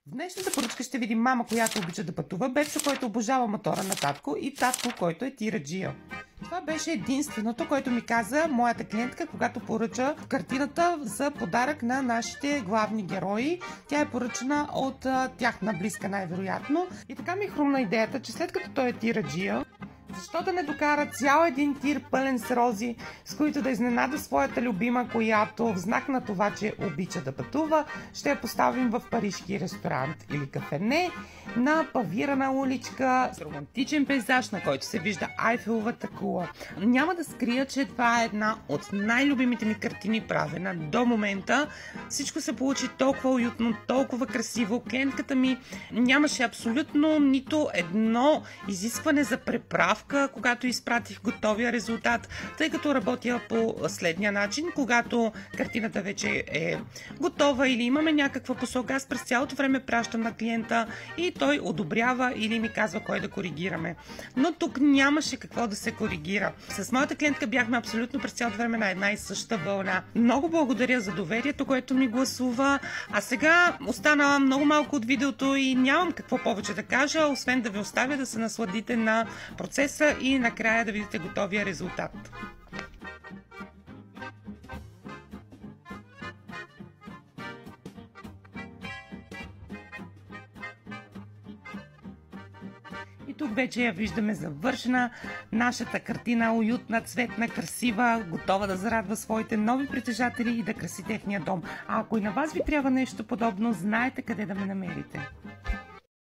В днешната поръчка ще видим мама, която обича да пътува, Бепшо, който обожава мотора на татко и татко, който е тираджия. Това беше единственото, което ми каза моята клиентка, когато поръча картината за подарък на нашите главни герои. Тя е поръчана от тяхна близка най-вероятно. И така ми хрумна идеята, че след като той е тираджия, защо да не докара цял един тир пълен с рози, с които да изненада своята любима, която в знак на това, че обича да пътува, ще я поставим в парижки ресторант или кафене на павирана уличка с романтичен пейзаж, на който се вижда Айфеловата кула. Няма да скрия, че това е една от най-любимите ми картини, правена до момента. Всичко се получи толкова уютно, толкова красиво. Клиентката ми нямаше абсолютно нито едно изискване за преправка, когато изпратих готовия резултат, тъй като работя по следния начин. Когато картината вече е готова или имаме някаква посока, аз през цялото време пращам на клиента и той одобрява или ми казва кой да коригираме. Но тук нямаше какво да се коригира. С моята клиентка бяхме абсолютно през цялото време на една и съща вълна. Много благодаря за доверието, което ми гласува. А сега остана много малко от видеото и нямам какво повече да кажа, освен да ви оставя да се насладите на процеса и накрая да видите готовия резултат. И тук вече я виждаме завършена. Нашата картина, уютна, цветна, красива, готова да зарадва своите нови притежатели и да краси техния дом. А ако и на вас ви трябва нещо подобно, знаете къде да ме намерите.